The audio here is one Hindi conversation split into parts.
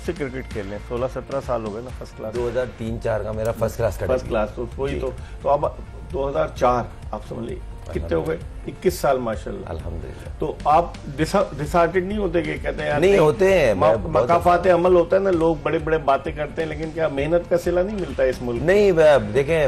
से क्रिकेट खेल रहे हैं? 16-17 साल हो गए ना फर्स्ट क्लास? 2003-04 का मेरा फर्स्ट क्लास का फर्स्ट क्लास, तो वही तो अब 2004 आप समझ लीजिए कितने हो गए, 21 साल माशाल्लाह। अल्हम्दुलिल्लाह। तो आप डिसहार्टेड नहीं होते कि कहते हैं यार नहीं होते हैं, मकाफाते अमल होता है ना, लोग बड़े बड़े बातें करते हैं लेकिन क्या मेहनत का सिला नहीं मिलता है इस मुल्क? नहीं देखें,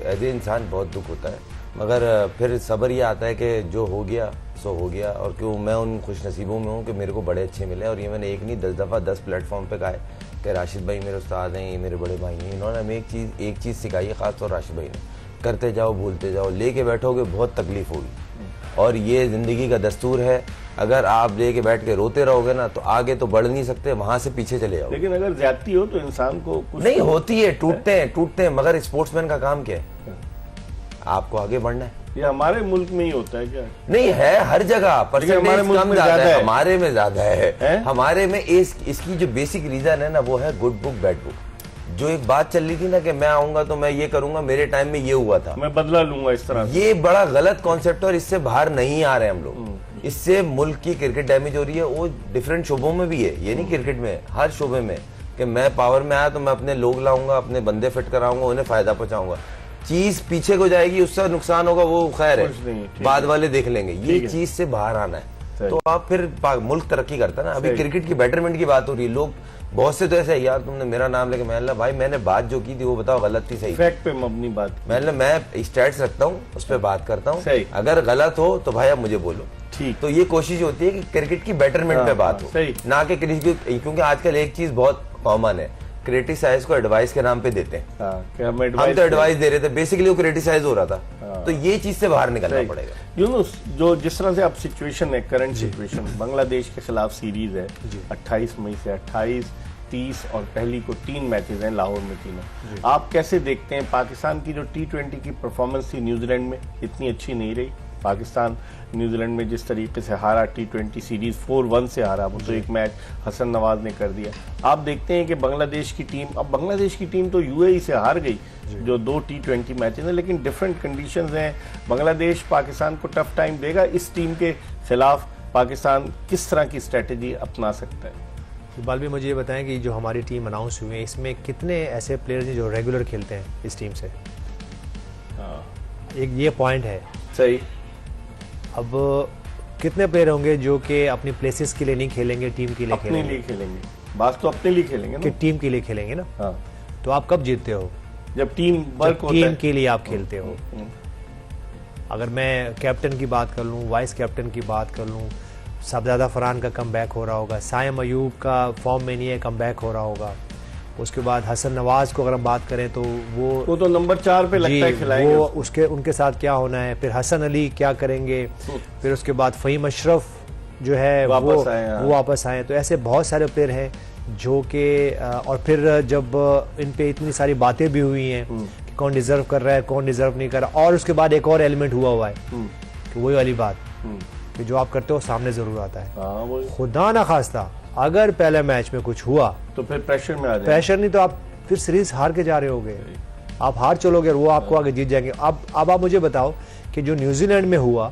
ऐसे इंसान बहुत दुख होता है, मगर फिर सब्र ये आता है कि जो हो गया सो हो गया। और क्यों मैं उन खुश नसीबों में हूँ कि मेरे को बड़े अच्छे मिले। और ये मैंने एक नहीं 10 दफ़ा 10 प्लेटफॉर्म पे कहा है कि राशिद भाई मेरे उस्ताद हैं, ये मेरे बड़े भाई हैं, इन्होंने हमें एक चीज़ सिखाई है, ख़ास तौर राशिद भाई ने, करते जाओ भूलते जाओ, लेके बैठोगे बहुत तकलीफ होगी। और ये ज़िंदगी का दस्तूर है, अगर आप लेके बैठ के रोते रहोगे ना तो आगे तो बढ़ नहीं सकते, वहां से पीछे चले जाओ। लेकिन अगर ज्यादती हो तो इंसान को कुछ नहीं होती है, टूटते हैं, मगर स्पोर्ट्समैन का काम क्या है? आपको आगे बढ़ना है। ये हमारे मुल्क में ही होता है क्या? नहीं है, हर जगह परसेंटेज कम ज्यादा है, हमारे में ज्यादा है। हमारे में इसकी जो बेसिक रीजन है ना वो है गुड बुक बैड बुक। जो एक बात चल रही थी ना कि मैं आऊंगा तो मैं ये करूंगा, मेरे टाइम में ये हुआ था, मैं बदला लूंगा इस तरह से। ये बड़ा गलत कॉन्सेप्ट है और इससे बाहर नहीं आ रहे हम लोग। इससे मुल्क की क्रिकेट डैमेज हो रही है। वो डिफरेंट शोबों में भी है, ये नहीं क्रिकेट में, हर शोबे में, कि मैं पावर में आया तो मैं अपने लोग लाऊंगा, अपने बंदे फिट कराऊंगा, उन्हें फायदा पहुंचाऊंगा। चीज पीछे को जाएगी, उससे नुकसान होगा, वो खैर है, बाद वाले देख लेंगे। ये चीज से बाहर आना है तो आप फिर मुल्क तरक्की करता है ना। अभी क्रिकेट की बेटरमेंट की बात हो रही है, लोग बहुत से तो ऐसे यार तुमने मेरा नाम लेके, मैं भाई मैंने बात जो की थी वो बताओ गलत थी सही? फैक्ट पे मबनी बात। मैं स्टैट्स रखता हूँ, उस पर बात करता हूँ, अगर गलत हो तो भाई आप मुझे बोलो। ठीक, तो ये कोशिश होती है कि क्रिकेट की बेटरमेंट पे बात हो, ना कि क्योंकि आजकल एक चीज बहुत कॉमन है, क्रिटिसाइज को एडवाइस के नाम पे देते हैं। हम तो एडवाइस दे रहे थे, बेसिकली वो क्रिटिसाइज हो रहा था। तो ये चीज से बाहर निकलना पड़ेगा। यूनुस, जो जिस तरह से अब सिचुएशन है, करंट सिचुएशन, बांग्लादेश के खिलाफ सीरीज है 28 मई से 28, 30 और पहली को 3 मैचेस हैं लाहौर में तीनों। आप कैसे देखते हैं पाकिस्तान की जो T20 की परफॉर्मेंस थी न्यूजीलैंड में, इतनी अच्छी नहीं रही? पाकिस्तान न्यूजीलैंड में जिस तरीके से हारा, T20 सीरीज 4-1 से हारा, वो तो एक मैच हसन नवाज ने कर दिया। आप देखते हैं कि बांग्लादेश की टीम, अब बांग्लादेश की टीम तो UAE से हार गई, जो 2 T20 मैचेस हैं, लेकिन डिफरेंट कंडीशंस हैं। बांग्लादेश पाकिस्तान को टफ टाइम देगा। इस टीम के खिलाफ पाकिस्तान किस तरह की स्ट्रेटेजी अपना सकता है? इकबाल भी मुझे ये बताएं कि जो हमारी टीम अनाउंस हुई है इसमें कितने ऐसे प्लेयर्स हैं जो रेगुलर खेलते हैं इस टीम से? एक ये पॉइंट है। सही। अब कितने प्लेयर होंगे जो कि अपनी प्लेसेस के लिए नहीं खेलेंगे, टीम के लिए खेलेंगे? बात तो अपने लिए खेलेंगे ना, कि टीम के लिए खेलेंगे ना। तो आप कब जीतते हो? जब टीम वर्क होता टीम है। के लिए आप खेलते हो। अगर मैं कैप्टन की बात कर लूँ, वाइस कैप्टन की बात कर लूँ, सबज़्यादा फरहान का कम बैक हो रहा होगा, सायम अयूब का फॉर्म में नहीं है, कम बैक हो रहा होगा। उसके बाद हसन नवाज को अगर हम बात करें तो वो तो नंबर 4 पे लगता है खिलाएंगे वो उसके उनके साथ क्या होना है। फिर हसन अली क्या करेंगे, फिर उसके बाद फ़हीम अशरफ जो है वो वापस आए। तो ऐसे बहुत सारे प्लेयर हैं जो कि और फिर जब इन पे इतनी सारी बातें भी हुई हैं कि कौन डिजर्व कर रहा है, कौन डिजर्व नहीं कर रहा, और उसके बाद एक और एलिमेंट हुआ है कि वही वाली बात कि जो आप करते हो सामने जरूर आता है। खुदा ना खास्ता अगर पहले मैच में कुछ हुआ तो फिर प्रेशर में आ जाए। प्रेशर नहीं तो आप फिर सीरीज हार के जा रहे होगे, आप हार चलोगे और वो आपको आगे जीत जाएंगे। अब आप मुझे बताओ कि जो न्यूजीलैंड में हुआ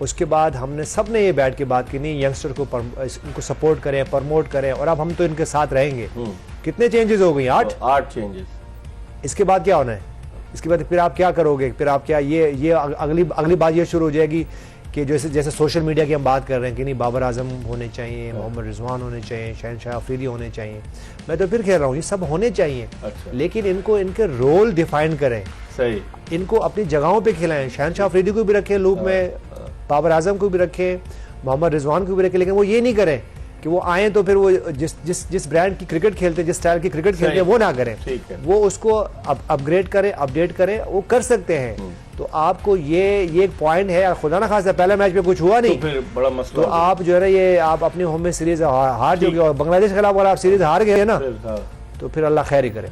उसके बाद हमने सबने ये बैठ के बात की, नहीं यंगस्टर को इनको सपोर्ट करें, प्रमोट करें, और अब हम तो इनके साथ रहेंगे। कितने चेंजेस हो गई? 8 चेंजेस। इसके बाद क्या होना है? इसके बाद फिर आप क्या करोगे? फिर आप क्या ये अगली बात ये शुरू हो जाएगी कि जैसे सोशल मीडिया की हम बात कर रहे हैं कि नहीं बाबर आजम होने चाहिए, मोहम्मद रिजवान होने चाहिए, शहनशाह अफरीदी होने चाहिए। मैं तो फिर कह रहा हूँ ये सब होने चाहिए। अच्छा। लेकिन इनको इनके रोल डिफाइन करें, सही, इनको अपनी जगहों पे खिलाएं। शहनशाह अफरीदी को भी रखें लूप में, बाबर आजम को भी रखें, मोहम्मद रिजवान को भी रखें, लेकिन वो ये नहीं करें कि वो आए तो फिर वो जिस ब्रांड की क्रिकेट खेलते हैं, जिस स्टाइल की क्रिकेट खेलते हैं वो ना करें। वो उसको अपग्रेड करें, अपडेट करें, वो कर सकते हैं। तो आपको ये एक पॉइंट है, खुदा ना खासा पहला मैच में कुछ हुआ नहीं तो फिर बड़ा मसला, तो आप जो है ना ये आप अपनी होम में सीरीज हार जाओगे, और बांग्लादेश के खिलाफ अगर आप सीरीज हार गए ना तो फिर अल्लाह खैर ही करे।